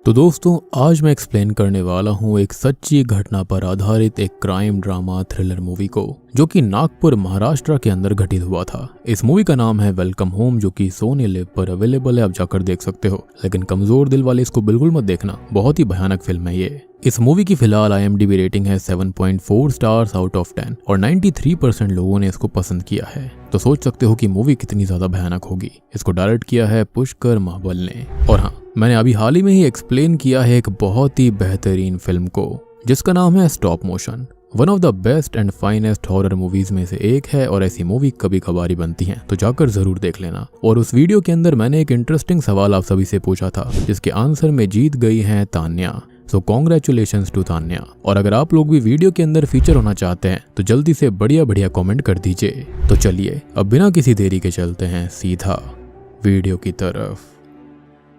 तो दोस्तों आज मैं एक्सप्लेन करने वाला हूँ एक सच्ची घटना पर आधारित एक क्राइम ड्रामा थ्रिलर मूवी को, जो कि नागपुर महाराष्ट्र के अंदर घटित हुआ था। इस मूवी का नाम है वेलकम होम, जो कि सोनी लिव पर अवेलेबल है, आप जाकर देख सकते हो। लेकिन कमजोर दिल वाले इसको बिल्कुल मत देखना, बहुत ही भयानक फिल्म है ये। इस मूवी की फिलहाल IMDb रेटिंग है 7.4 स्टार्स आउट ऑफ 10 और 93% लोगों ने इसको पसंद किया है। तो सोच सकते हो कि मूवी कितनी ज्यादा भयानक होगी। इसको डायरेक्ट किया है पुष्कर महाबल ने। और हाँ, मैंने अभी हाल ही में ही एक्सप्लेन किया है एक बहुत ही बेहतरीन फिल्म को, जिसका नाम है stop motion. One of the best and finest horror movies में से एक है और ऐसी मूवी कभी कभार बनती हैं, तो जाकर जरूर देख लेना। और उस वीडियो के अंदर मैंने एक इंटरेस्टिंग सवाल आप सभी से पूछा था, जिसके आंसर में जीत गई हैं Tanya. So congratulations to Tanya. और अगर आप लोग भी वीडियो के अंदर फीचर होना चाहते हैं तो जल्दी से बढ़िया कमेंट कर दीजिए। तो चलिए अब बिना किसी देरी के चलते हैं सीधा वीडियो की तरफ।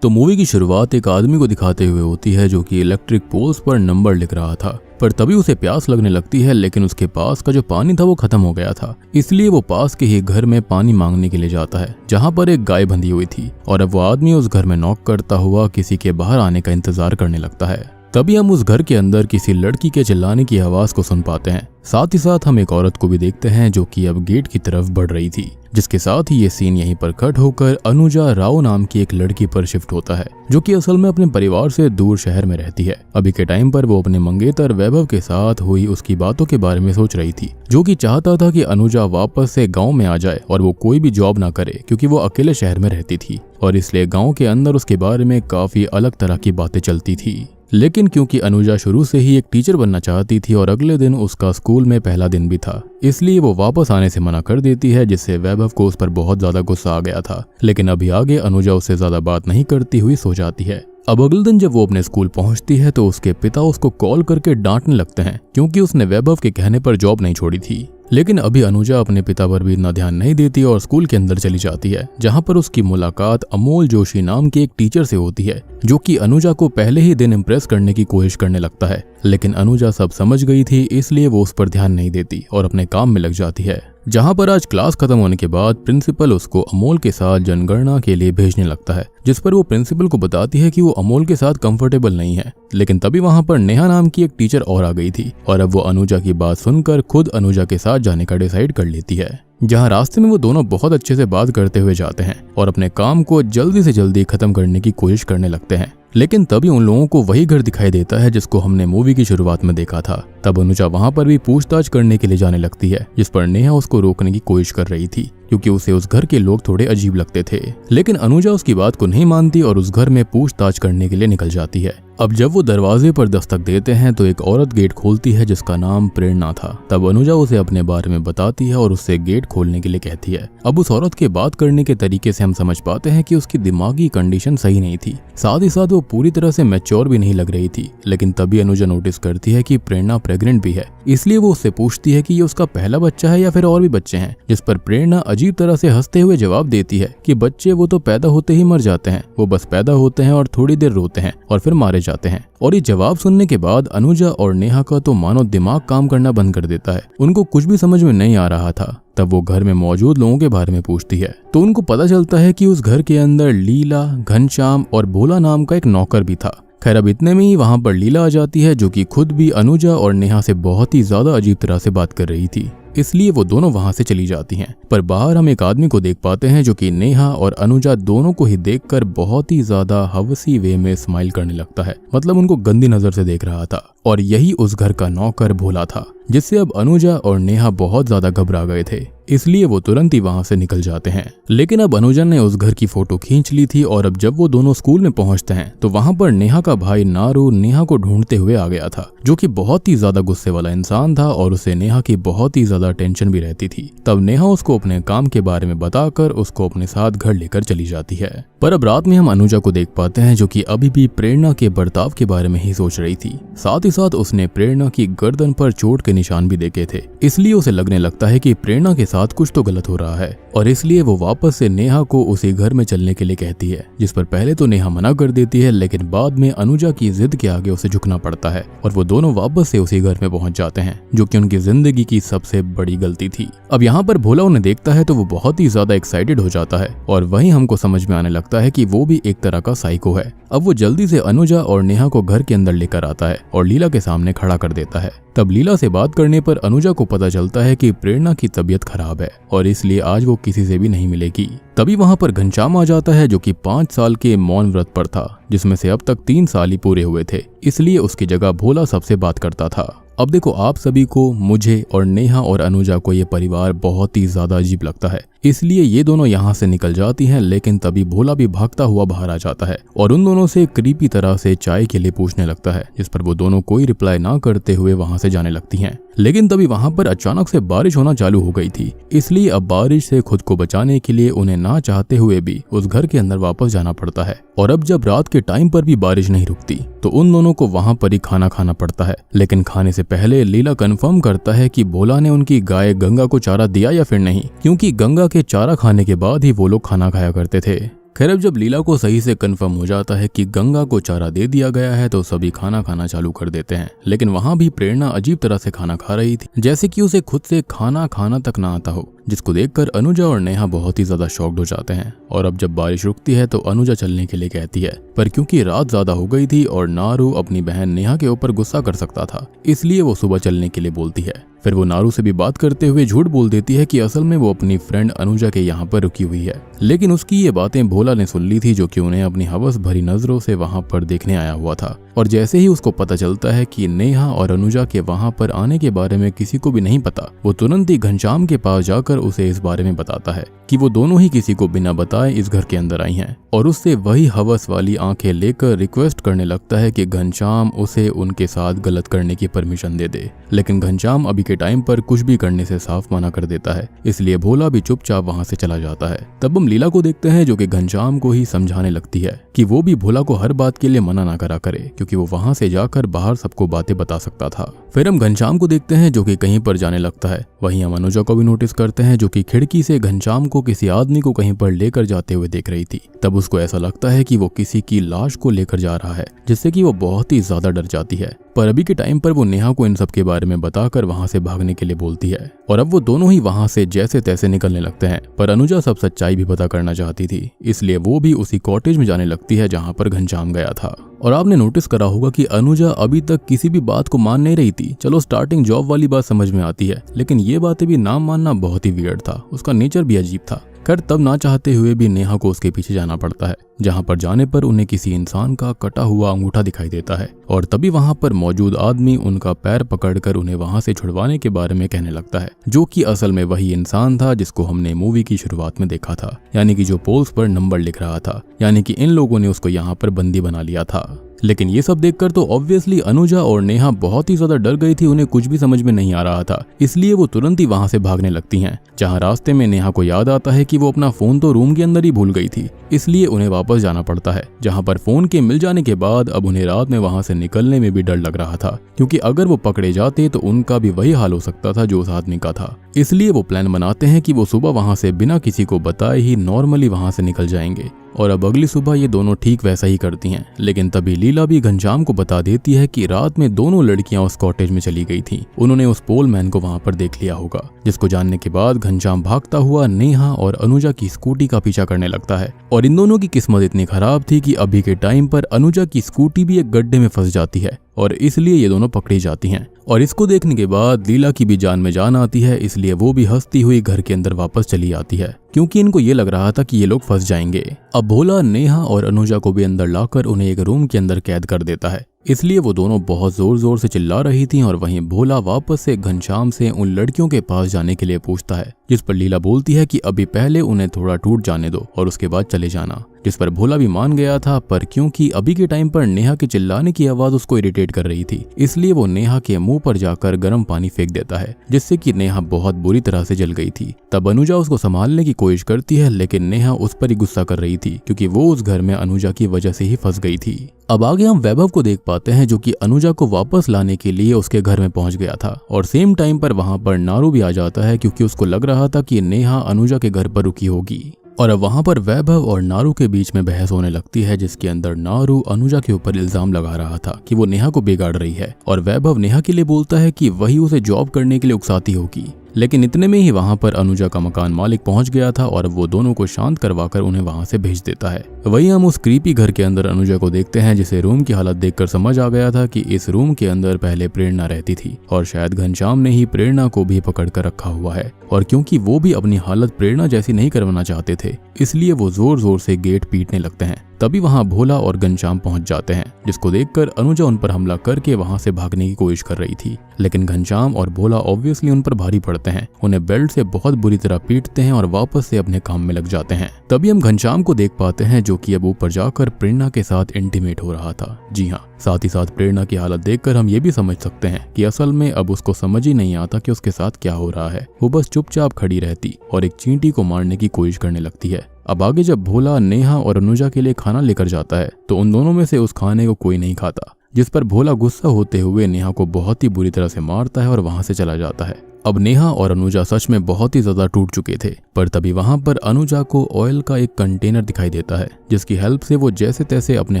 तो मूवी की शुरुआत एक आदमी को दिखाते हुए होती है, जो कि इलेक्ट्रिक पोल्स पर नंबर लिख रहा था। पर तभी उसे प्यास लगने लगती है, लेकिन उसके पास का जो पानी था वो खत्म हो गया था। इसलिए वो पास के ही घर में पानी मांगने के लिए जाता है, जहाँ पर एक गाय बंधी हुई थी। और अब वो आदमी उस घर में नॉक करता हुआ किसी के बाहर आने का इंतजार करने लगता है। तभी हम उस घर के अंदर किसी लड़की के चिल्लाने की आवाज को सुन पाते हैं। साथ ही साथ हम एक औरत को भी देखते हैं, जो कि अब गेट की तरफ बढ़ रही थी। जिसके साथ ही ये सीन यहीं पर कट होकर अनुजा राव नाम की एक लड़की पर शिफ्ट होता है, जो कि असल में अपने परिवार से दूर शहर में रहती है। अभी के टाइम पर वो अपने मंगेतर वैभव के साथ हुई उसकी बातों के बारे में सोच रही थी, जो कि चाहता था कि अनुजा वापस से गाँव में आ जाए और वो कोई भी जॉब ना करे, क्योंकि वो अकेले शहर में रहती थी और इसलिए गाँव के अंदर उसके बारे में काफी अलग तरह की बातें चलती थी। लेकिन क्योंकि अनुजा शुरू से ही एक टीचर बनना चाहती थी और अगले दिन उसका स्कूल में पहला दिन भी था, इसलिए वो वापस आने से मना कर देती है, जिससे वैभव को उस पर बहुत ज्यादा गुस्सा आ गया था। लेकिन अभी आगे अनुजा उससे ज्यादा बात नहीं करती हुई सो जाती है। अब अगले दिन जब वो अपने स्कूल पहुंचती है तो उसके पिता उसको कॉल करके डांटने लगते हैं, क्योंकि उसने वैभव के कहने पर जॉब नहीं छोड़ी थी। लेकिन अभी अनुजा अपने पिता पर भी इतना ध्यान नहीं देती और स्कूल के अंदर चली जाती है, जहां पर उसकी मुलाकात अमोल जोशी नाम के एक टीचर से होती है, जो कि अनुजा को पहले ही दिन इम्प्रेस करने की कोशिश करने लगता है। लेकिन अनुजा सब समझ गई थी, इसलिए वो उस पर ध्यान नहीं देती और अपने काम में लग जाती है। जहां पर आज क्लास खत्म होने के बाद प्रिंसिपल उसको अमोल के साथ जनगणना के लिए भेजने लगता है, जिस पर वो प्रिंसिपल को बताती है कि वो अमोल के साथ कंफर्टेबल नहीं है। लेकिन तभी वहां पर नेहा नाम की एक टीचर और आ गई थी और अब वो अनुजा की बात सुनकर खुद अनुजा के साथ जाने का डिसाइड कर लेती है। जहां रास्ते में वो दोनों बहुत अच्छे से बात करते हुए जाते हैं और अपने काम को जल्दी से जल्दी खत्म करने की कोशिश करने लगते हैं। लेकिन तभी उन लोगों को वही घर दिखाई देता है जिसको हमने मूवी की शुरुआत में देखा था। तब अनुजा वहां पर भी पूछताछ करने के लिए जाने लगती है, जिस पर नेहा उसको रोकने की कोशिश कर रही थी, क्योंकि उसे उस घर के लोग थोड़े अजीब लगते थे। लेकिन अनुजा उसकी बात को नहीं मानती और उस घर में पूछताछ करने के लिए निकल जाती है। अब जब वो दरवाजे पर दस्तक देते हैं तो एक औरत गेट खोलती है, जिसका नाम प्रेरणा था। तब अनुजा उसे अपने बारे में बताती है और उससे गेट खोलने के लिए कहती है। अब उस औरत के बात करने के तरीके से हम समझ पाते हैं कि उसकी दिमागी कंडीशन सही नहीं थी, साथ ही साथ वो पूरी तरह से मैच्योर भी नहीं लग रही थी। लेकिन तभी अनुजा नोटिस करती है कि प्रेरणा प्रेग्नेंट भी है, इसलिए वो उससे पूछती है कि ये उसका पहला बच्चा है या फिर और भी बच्चे हैं। जिस पर प्रेरणा अजीब तरह से हंसते हुए जवाब देती है कि बच्चे वो तो पैदा होते ही मर जाते हैं, वो बस पैदा होते हैं और थोड़ी देर रोते हैं और फिर मारे जाते हैं। और ये जवाब सुनने के बाद अनुजा और नेहा का तो मानो दिमाग काम करना बंद कर देता है। उनको कुछ भी समझ में नहीं आ रहा था। तब वो घर में मौजूद लोगों के बारे में पूछती है तो उनको पता चलता है कि उस घर के अंदर लीला, घनश्याम और भोला नाम का एक नौकर भी था। खैर अब इतने में ही वहां पर लीला आ जाती है, जो कि खुद भी अनुजा और नेहा से बहुत ही ज्यादा अजीब तरह से बात कर रही थी, इसलिए वो दोनों वहां से चली जाती हैं। पर बाहर हम एक आदमी को देख पाते हैं, जो कि नेहा और अनुजा दोनों को ही देखकर बहुत ही ज्यादा हवसी वे में स्माइल करने लगता है, मतलब उनको गंदी नजर से देख रहा था। और यही उस घर का नौकर भोला था, जिससे अब अनुजा और नेहा बहुत ज्यादा घबरा गए थे, इसलिए वो तुरंत ही वहां से निकल जाते हैं। लेकिन अब अनुजा ने उस घर की फोटो खींच ली थी और अब जब वो दोनों स्कूल में पहुंचते हैं तो वहां पर नेहा का भाई नारू नेहा को ढूंढते हुए आ गया था, जो कि बहुत ही ज्यादा गुस्से वाला इंसान था और उसे नेहा की बहुत ही ज्यादा टेंशन भी रहती थी। तब नेहा उसको अपने काम के बारे में बताकर उसको अपने साथ घर लेकर चली जाती है। पर अब रात में हम अनुजा को देख पाते हैं, जो कि अभी भी प्रेरणा के बर्ताव के बारे में ही सोच रही थी। साथ ही साथ उसने प्रेरणा की गर्दन पर चोट के निशान भी देखे थे, इसलिए उसे लगने लगता है कि प्रेरणा के साथ कुछ तो गलत हो रहा है और इसलिए वो वापस से नेहा को उसी घर में चलने के लिए कहती है, जिस पर पहले तो नेहा मना कर देती है, लेकिन बाद में अनुजा की जिद के आगे उसे झुकना पड़ता है और वो दोनों वापस से उसी घर में पहुंच जाते हैं, जो कि उनकी जिंदगी की सबसे बड़ी गलती थी। अब यहाँ पर भोला उन्हें देखता है तो वो बहुत ही ज्यादा एक्साइटेड हो जाता है और वहीं हमको समझ में आने लगता है कि वो भी एक तरह का साइको है। अब वो जल्दी से अनुजा और नेहा को घर के अंदर लेकर आता है और लीला के सामने खड़ा कर देता है। तब लीला से बात करने पर अनुजा को पता चलता है कि प्रेरणा की तबीयत खराब है और इसलिए आज वो किसी से भी नहीं मिलेगी। तभी वहां पर घनश्याम आ जाता है, जो कि 5 साल के मौन व्रत पर था, जिसमें से अब तक 3 साल ही पूरे हुए थे, इसलिए उसकी जगह भोला सबसे बात करता था। अब देखो, आप सभी को, मुझे और नेहा और अनुजा को ये परिवार बहुत ही ज्यादा अजीब लगता है, इसलिए ये दोनों यहाँ से निकल जाती हैं, लेकिन तभी भोला भी भागता हुआ बाहर आ जाता है और उन दोनों से क्रीपी तरह से चाय के लिए पूछने लगता है, जिस पर वो दोनों कोई रिप्लाई ना करते हुए वहां से जाने लगती हैं। लेकिन तभी वहां पर अचानक से बारिश होना चालू हो गई थी, इसलिए अब बारिश से खुद को बचाने के लिए उन्हें ना चाहते हुए भी उस घर के अंदर वापस जाना पड़ता है। और अब जब रात के टाइम पर भी बारिश नहीं रुकती तो उन दोनों को वहां पर ही खाना खाना पड़ता है। लेकिन खाने से पहले लीला कंफर्म करता है कि भोला ने उनकी गाय गंगा को चारा दिया या फिर नहीं, क्योंकि गंगा के चारा खाने के बाद ही वो लोग खाना खाया करते थे। खैर, अब जब लीला को सही से कंफर्म हो जाता है कि गंगा को चारा दे दिया गया है तो सभी खाना खाना चालू कर देते हैं। लेकिन वहां भी प्रेरणा अजीब तरह से खाना खा रही थी, जैसे कि उसे खुद से खाना खाना तक ना आता हो, जिसको देखकर अनुजा और नेहा बहुत ही ज्यादा शॉक्ड हो जाते हैं। और अब जब बारिश रुकती है तो अनुजा चलने के लिए कहती है, पर क्योंकि रात ज्यादा हो गई थी और नारू अपनी बहन नेहा के ऊपर गुस्सा कर सकता था, इसलिए वो सुबह चलने के लिए बोलती है। फिर वो नारू से भी बात करते हुए झूठ बोल देती है कि असल में वो अपनी फ्रेंड अनुजा के यहाँ पर रुकी हुई है। लेकिन उसकी ये बातें भोला ने सुन ली थी, जो कि उन्हें अपनी हवस भरी नजरों से वहां पर देखने आया हुआ था। और जैसे ही उसको पता चलता है कि नेहा और अनुजा के वहां पर आने के बारे में किसी को भी नहीं पता, वो तुरंत ही घनश्याम के पास जाकर उसे इस बारे में बताता है कि वो दोनों ही किसी को बिना बताए इस घर के अंदर आई हैं और उससे वही हवस वाली आंखें लेकर रिक्वेस्ट करने लगता है कि घनश्याम उसे उनके साथ गलत करने की परमिशन दे दे। लेकिन घनश्याम अभी के टाइम पर कुछ भी करने से साफ मना कर देता है, इसलिए भोला भी चुपचाप वहां से चला जाता है। तब हम लीला को देखते हैं, जो कि घनश्याम को ही समझाने लगती है कि वो भी भोला को हर बात के लिए मना ना करा करे, क्योंकि वो वहां से जाकर बाहर सबको बातें बता सकता था। फिर हम घनश्याम को देखते हैं, जो कि कहीं पर जाने लगता है। वहीं हम अनुजा को भी नोटिस करते हैं, जो कि खिड़की से घनश्याम को किसी आदमी को कहीं पर लेकर जाते हुए देख रही थी। तब उसको ऐसा लगता है कि वो किसी की लाश को लेकर जा रहा है, जिससे कि वो बहुत ही ज्यादा डर जाती है। पर अभी के टाइम पर वो नेहा को इन सब के बारे में बताकर वहां से भागने के लिए बोलती है और अब वो दोनों ही वहां से जैसे तैसे निकलने लगते हैं। पर अनुजा सब सच्चाई भी पता करना चाहती थी, इसलिए वो भी उसी कॉटेज में जाने लगती है जहां पर घनश्याम गया था। और आपने नोटिस करा होगा कि अनुजा अभी तक किसी भी बात को मान नहीं रही थी। चलो, स्टार्टिंग जॉब वाली बात समझ में आती है, लेकिन ये बातें भी ना मानना बहुत ही वियर्ड था, उसका नेचर भी अजीब था। खैर, तब ना चाहते हुए भी नेहा को उसके पीछे जाना पड़ता है, जहां पर जाने पर उन्हें किसी इंसान का कटा हुआ अंगूठा दिखाई देता है और तभी वहां पर मौजूद आदमी उनका पैर पकड़कर उन्हें वहां से छुड़वाने के बारे में कहने लगता है, जो कि असल में वही इंसान था जिसको हमने मूवी की शुरुआत में देखा था, यानी कि जो पोल्स पर नंबर लिख रहा था, यानी कि इन लोगों ने उसको यहाँ पर बंदी बना लिया था। लेकिन ये सब देखकर तो ऑब्वियसली अनुजा और नेहा बहुत ही ज्यादा डर गई थी, उन्हें कुछ भी समझ में नहीं आ रहा था, इसलिए वो तुरंत ही वहां से भागने लगती हैं। जहां रास्ते में नेहा को याद आता है कि वो अपना फोन तो रूम के अंदर ही भूल गई थी, इसलिए उन्हें वापस जाना पड़ता है, जहां पर फोन के मिल जाने के बाद अब उन्हें रात में वहां से निकलने में भी डर लग रहा था, क्योंकि अगर वो पकड़े जाते तो उनका भी वही हाल हो सकता था जो उस आदमी का था। इसलिए वो प्लान बनाते हैं कि वो सुबह वहां से बिना किसी को बताए ही नॉर्मली वहां से निकल जाएंगे और अब अगली सुबह ये दोनों ठीक वैसा ही करती हैं। लेकिन तभी लीला भी घनश्याम को बता देती है कि रात में दोनों लड़कियां उस कॉटेज में चली गई थी, उन्होंने उस पोल मैन को वहां पर देख लिया होगा, जिसको जानने के बाद घनश्याम भागता हुआ नेहा और अनुजा की स्कूटी का पीछा करने लगता है। और इन दोनों की किस्मत इतनी खराब थी कि अभी के टाइम पर अनुजा की स्कूटी भी एक गड्ढे में फंस जाती है और इसलिए ये दोनों पकड़ी जाती हैं। और इसको देखने के बाद लीला की भी जान में जान आती है, इसलिए वो भी हंसती हुई घर के अंदर वापस चली आती है, क्योंकि इनको ये लग रहा था कि ये लोग फंस जाएंगे। अब भोला नेहा और अनुजा को भी अंदर लाकर उन्हें एक रूम के अंदर कैद कर देता है, इसलिए वो दोनों बहुत जोर जोर से चिल्ला रही थी। और वहीं भोला वापस से घनश्याम से उन लड़कियों के पास जाने के लिए पूछता है, जिस पर लीला बोलती है कि अभी पहले उन्हें थोड़ा टूट जाने दो और उसके बाद चले जाना, जिस पर भोला भी मान गया था। पर क्योंकि अभी के टाइम पर नेहा के चिल्लाने की आवाज उसको इरिटेट कर रही थी, इसलिए वो नेहा के मुंह पर जाकर गर्म पानी फेंक देता है, जिससे कि नेहा बहुत बुरी तरह से जल गई थी। तब अनुजा उसको संभालने की कोशिश करती है, लेकिन नेहा उस पर ही गुस्सा कर रही थी, क्योंकि वो उस घर में अनुजा की वजह से ही फंस गई थी। अब आगे हम वैभव को देख पाते हैं जो कि अनुजा को वापस लाने के लिए उसके घर में पहुंच गया था और सेम टाइम पर वहां पर नारू भी आ जाता है क्योंकि उसको लग रहा था कि नेहा अनुजा के घर पर रुकी होगी। और अब वहां पर वैभव और नारू के बीच में बहस होने लगती है जिसके अंदर नारू अनुजा के ऊपर इल्जाम लगा रहा था कि वो नेहा को बिगाड़ रही है और वैभव नेहा के लिए बोलता है कि वही उसे जॉब करने के लिए उकसाती होगी। लेकिन इतने में ही वहां पर अनुजा का मकान मालिक पहुंच गया था और वो दोनों को शांत करवाकर उन्हें वहां से भेज देता है। वहीं हम उस क्रीपी घर के अंदर अनुजा को देखते हैं जिसे रूम की हालत देखकर समझ आ गया था कि इस रूम के अंदर पहले प्रेरणा रहती थी और शायद घनश्याम ने ही प्रेरणा को भी पकड़ कर रखा हुआ है। और क्योंकि वो भी अपनी हालत प्रेरणा जैसी नहीं करवाना चाहते थे इसलिए वो जोर जोर से गेट पीटने लगते हैं। तभी वहां भोला और घनश्याम पहुंच जाते हैं जिसको देखकर अनुजा उन पर हमला करके वहां से भागने की कोशिश कर रही थी। लेकिन घनश्याम और भोला ऑब्वियसली उन पर भारी पड़ते हैं, उन्हें बेल्ट से बहुत बुरी तरह पीटते हैं और वापस से अपने काम में लग जाते हैं। तभी हम घनश्याम को देख पाते हैं जो कि अब ऊपर जाकर प्रेरणा के साथ इंटीमेट हो रहा था। जी हाँ, साथ ही साथ प्रेरणा की हालत देखकर हम ये भी समझ सकते हैं कि असल में अब उसको समझ ही नहीं आता कि उसके साथ क्या हो रहा है। वो बस चुपचाप खड़ी रहती और एक चींटी को मारने की कोशिश करने लगती है। अब आगे जब भोला नेहा और अनुजा के लिए खाना लेकर जाता है तो उन दोनों में से उस खाने को कोई नहीं खाता, जिस पर भोला गुस्सा होते हुए नेहा को बहुत ही बुरी तरह से मारता है और वहां से चला जाता है। अब नेहा और अनुजा सच में बहुत ही ज्यादा टूट चुके थे, पर तभी वहां पर अनुजा को ऑयल का एक कंटेनर दिखाई देता है जिसकी हेल्प से वो जैसे तैसे अपने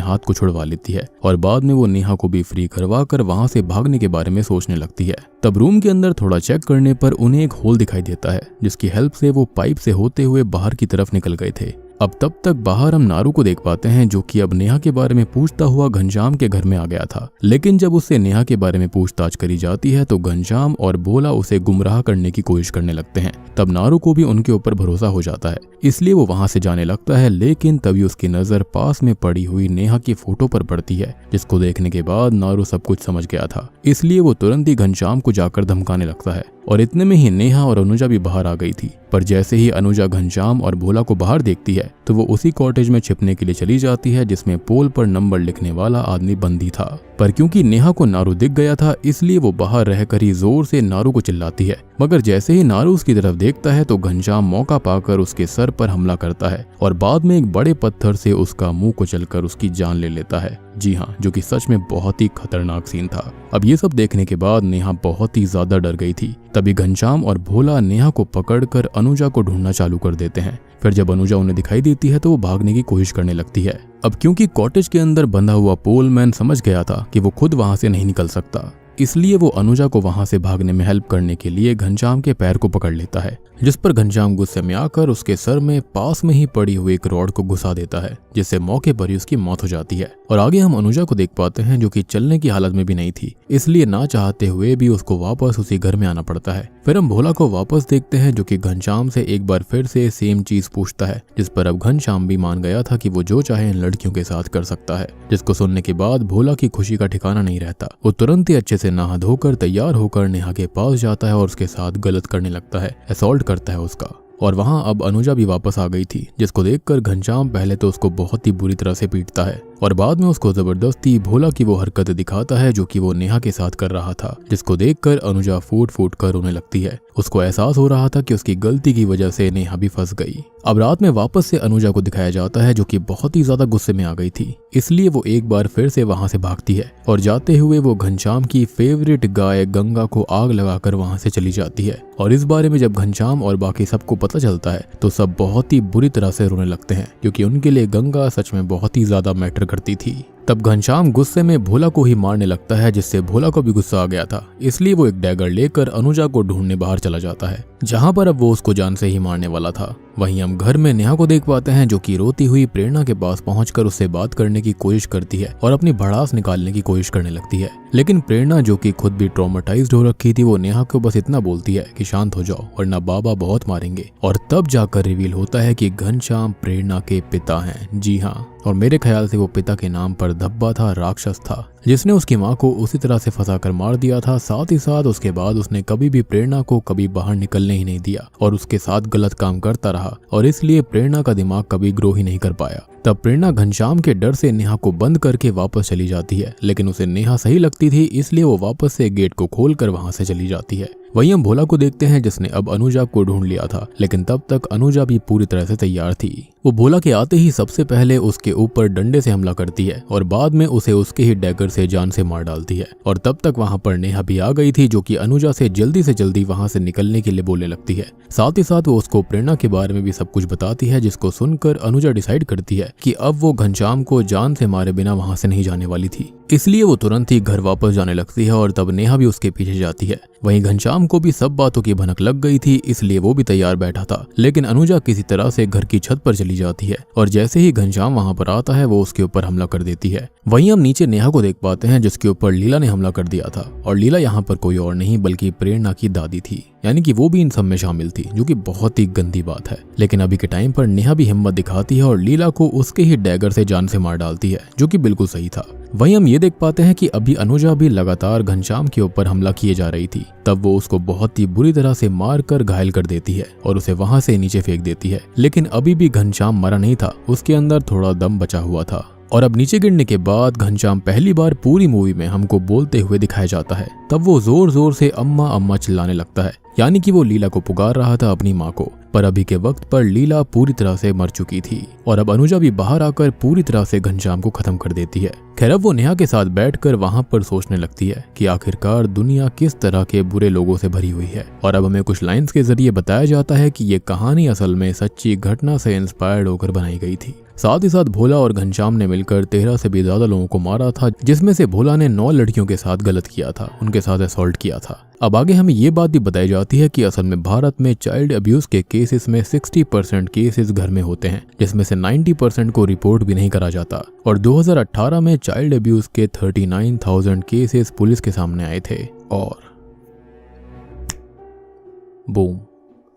हाथ को छुड़वा लेती है और बाद में वो नेहा को भी फ्री करवा कर वहां से भागने के बारे में सोचने लगती है। तब रूम के अंदर थोड़ा चेक करने पर उन्हें एक होल दिखाई देता है जिसकी हेल्प से वो पाइप से होते हुए बाहर की तरफ निकल गए थे। अब तब तक बाहर हम नारू को देख पाते हैं जो कि अब नेहा के बारे में पूछता हुआ घनश्याम के घर में आ गया था। लेकिन जब उससे नेहा के बारे में पूछताछ करी जाती है तो घनश्याम और भोला उसे गुमराह करने की कोशिश करने लगते हैं। तब नारू को भी उनके ऊपर भरोसा हो जाता है, इसलिए वो वहां से जाने लगता है। लेकिन तभी उसकी नजर पास में पड़ी हुई नेहा की फोटो पर पड़ती है जिसको देखने के बाद नारू सब कुछ समझ गया था, इसलिए वो तुरंत ही घनश्याम को जाकर धमकाने लगता है। और इतने में ही नेहा और अनुजा भी बाहर आ गई थी, पर जैसे ही अनुजा घनश्याम और भोला को बाहर देखती है तो वो उसी कॉटेज में छिपने के लिए चली जाती है जिसमें पोल पर नंबर लिखने वाला आदमी बंदी था। पर क्योंकि नेहा को नारू दिख गया था इसलिए वो बाहर रहकर ही जोर से नारू को चिल्लाती है, मगर जैसे ही नारू उसकी तरफ देखता है तो घनश्याम मौका पाकर उसके सर पर हमला करता है और बाद में एक बड़े पत्थर से उसका मुंह कुचलकर उसकी जान ले लेता है। जी हाँ, जो कि सच में बहुत ही खतरनाक सीन था। अब ये सब देखने के बाद नेहा बहुत ही ज्यादा डर गई थी। तभी घनश्याम और भोला नेहा को पकड़कर अनुजा को ढूंढना चालू कर देते हैं। फिर जब अनुजा उन्हें दिखाई देती है तो वो भागने की कोशिश करने लगती है। अब क्योंकि कॉटेज के अंदर बंधा हुआ पोलमैन समझ गया था कि वो खुद वहां से नहीं निकल सकता, इसलिए वो अनुजा को वहां से भागने में हेल्प करने के लिए घनश्याम के पैर को पकड़ लेता है, जिस पर घनश्याम गुस्से में आकर उसके सर में पास में ही पड़ी हुई एक रॉड को घुसा देता है, जिससे मौके पर ही उसकी मौत हो जाती है। और आगे हम अनुजा को देख पाते हैं जो कि चलने की हालत में भी नहीं थी, इसलिए ना चाहते हुए भी उसको वापस उसी घर में आना पड़ता है। फिर हम भोला को वापस देखते हैं जो कि घनश्याम से एक बार फिर से सेम चीज पूछता है, जिस पर अब घनश्याम भी मान गया था कि वो जो चाहे इन लड़कियों के साथ कर सकता है। जिसको सुनने के बाद भोला की खुशी का ठिकाना नहीं रहता। वो तुरंत ही अच्छे से नहा धोकर तैयार होकर नेहा के पास जाता है और उसके साथ गलत करने लगता है, असॉल्ट करता है उसका। और वहां अब अनुजा भी वापस आ गई थी, जिसको देखकर घनश्याम पहले तो उसको बहुत ही बुरी तरह से पीटता है और बाद में उसको जबरदस्ती भोला की वो हरकत दिखाता है जो कि वो नेहा के साथ कर रहा था, जिसको देखकर अनुजा फूट फूट कर रोने लगती है। उसको एहसास हो रहा था कि उसकी गलती की वजह से नेहा भी फंस गई। अब रात में वापस से अनुजा को दिखाया जाता है जो कि बहुत ही ज्यादा गुस्से में आ गई थी, इसलिए वो एक बार फिर से वहां से भागती है और जाते हुए वो घनश्याम की फेवरेट गाय गंगा को आग लगाकर वहां से चली जाती है। और इस बारे में जब घनश्याम और बाकी सबको पता चलता है तो सब बहुत ही बुरी तरह से रोने लगते हैं, क्योंकि उनके लिए गंगा सच में बहुत ही ज्यादा मैटर करती थी। तब घनश्याम गुस्से में भोला को ही मारने लगता है, जिससे भोला को भी गुस्सा आ गया था, इसलिए वो एक डैगर लेकर अनुजा को ढूंढने बाहर चला जाता है, जहां पर अब वो उसको जान से ही मारने वाला था। वहीं हम घर में नेहा को देख पाते हैं जो कि रोती हुई प्रेरणा के पास पहुंचकर उससे बात करने की कोशिश करती है और अपनी भड़ास निकालने की कोशिश करने लगती है। लेकिन प्रेरणा जो कि खुद भी ट्रॉमेटाइज्ड हो रखी थी, वो नेहा को बस इतना बोलती है कि शांत हो जाओ वरना बाबा बहुत मारेंगे। और तब जाकर रिवील होता है कि घनश्याम प्रेरणा के पिता हैं। जी हाँ, और मेरे ख्याल से वो पिता के नाम पर धब्बा था, राक्षस था, जिसने उसकी माँ को उसी तरह से फंसा कर मार दिया था। साथ ही साथ उसके बाद उसने कभी भी प्रेरणा को कभी बाहर निकलने ही नहीं दिया और उसके साथ गलत काम करता रहा, और इसलिए प्रेरणा का दिमाग कभी ग्रो ही नहीं कर पाया। तब प्रेरणा घनश्याम के डर से नेहा को बंद करके वापस चली जाती है, लेकिन उसे नेहा सही लगती थी, इसलिए वो वापस से गेट को खोलकर वहां से चली जाती है। वहीं हम भोला को देखते हैं जिसने अब अनुजा को ढूंढ लिया था, लेकिन तब तक अनुजा भी पूरी तरह से तैयार थी। वो भोला के आते ही सबसे पहले उसके ऊपर डंडे से हमला करती है और बाद में उसे उसके ही डैगर से जान से मार डालती है। और तब तक वहाँ पर नेहा भी आ गई थी, जो कि अनुजा से जल्दी वहाँ से निकलने के लिए बोलने लगती है। साथ ही साथ वो उसको प्रेरणा के बारे में भी सब कुछ बताती है, जिसको सुनकर अनुजा डिसाइड करती है कि अब वो घनश्याम को जान से मारे बिना वहाँ से नहीं जाने वाली थी। इसलिए वो तुरंत ही घर वापस जाने लगती है और तब नेहा भी उसके पीछे जाती है। वहीं घनश्याम को भी सब बातों की भनक लग गई थी, इसलिए वो भी तैयार बैठा था। लेकिन अनुजा किसी तरह से घर की छत पर चली जाती है और जैसे ही घनश्याम वहां पर आता है वो उसके ऊपर हमला कर देती है। वहीं हम नीचे नेहा को देख पाते हैं, जिसके ऊपर लीला ने हमला कर दिया था। और लीला यहाँ पर कोई और नहीं बल्कि प्रेरणा की दादी थी, यानी कि वो भी इन सब में शामिल थी, जो कि बहुत ही गंदी बात है। लेकिन अभी के टाइम पर नेहा भी हिम्मत दिखाती है और लीला को उसके ही डैगर से जान से मार डालती है, जो कि बिल्कुल सही था। वहीं हम ये देख पाते हैं कि अभी अनुजा भी लगातार घनश्याम के ऊपर हमला किए जा रही थी। तब वो उसको बहुत ही बुरी तरह से मार कर घायल कर देती है और उसे वहां से नीचे फेंक देती है। लेकिन अभी भी घनश्याम मरा नहीं था, उसके अंदर थोड़ा दम बचा हुआ था। और अब नीचे गिरने के बाद घनश्याम पहली बार पूरी मूवी में हमको बोलते हुए दिखाया जाता है। तब वो जोर जोर से अम्मा अम्मा चिल्लाने लगता है, यानी कि वो लीला को पुकार रहा था अपनी माँ को। पर अभी के वक्त पर लीला पूरी तरह से मर चुकी थी और अब अनुजा भी बाहर आकर पूरी तरह से घनश्याम को खत्म कर देती है। खैर अब वो नेहा के साथ बैठकर वहां पर सोचने लगती है कि आखिरकार दुनिया किस तरह के बुरे लोगों से भरी हुई है। और अब हमें कुछ लाइंस के जरिए बताया जाता है कि ये कहानी असल में सच्ची घटना से इंस्पायर्ड होकर बनाई गई थी। साथ ही साथ भोला और घनश्याम ने मिलकर 13 से भी ज्यादा लोगों को मारा था, जिसमें से भोला ने 9 लड़कियों के साथ गलत किया था, उनके साथ असॉल्ट किया था। अब आगे हमें ये बात भी बताई जाती है कि असल में भारत में चाइल्ड अब्यूज के केसेस में 60% केसेस घर में होते हैं, जिसमें से 90% को रिपोर्ट भी नहीं करा जाता। और 2018 में चाइल्ड अब्यूज के 39,000 केसेस पुलिस के सामने आए थे। और बूम,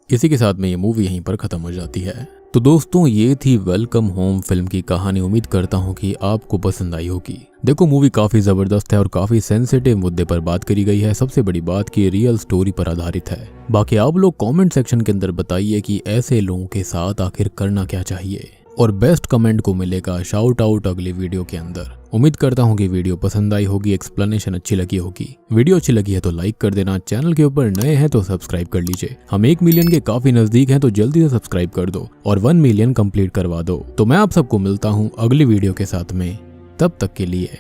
इसी के साथ में ये मूवी यहीं पर खत्म हो जाती है। तो दोस्तों ये थी वेलकम होम फिल्म की कहानी। उम्मीद करता हूँ कि आपको पसंद आई होगी। देखो मूवी काफी जबरदस्त है और काफी सेंसिटिव मुद्दे पर बात करी गई है। सबसे बड़ी बात कि रियल स्टोरी पर आधारित है। बाकी आप लोग कमेंट सेक्शन के अंदर बताइए कि ऐसे लोगों के साथ आखिर करना क्या चाहिए, और बेस्ट कमेंट को मिलेगा शाउट आउट अगली वीडियो के अंदर। उम्मीद करता हूँ कि वीडियो पसंद आई होगी, एक्सप्लेनेशन अच्छी लगी होगी। वीडियो अच्छी लगी है तो लाइक कर देना, चैनल के ऊपर नए हैं तो सब्सक्राइब कर लीजिए। हम 1 मिलियन के काफी नजदीक हैं तो जल्दी से सब्सक्राइब कर दो और 1 मिलियन कंप्लीट करवा दो। तो मैं आप सबको मिलता हूँ अगली वीडियो के साथ में, तब तक के लिए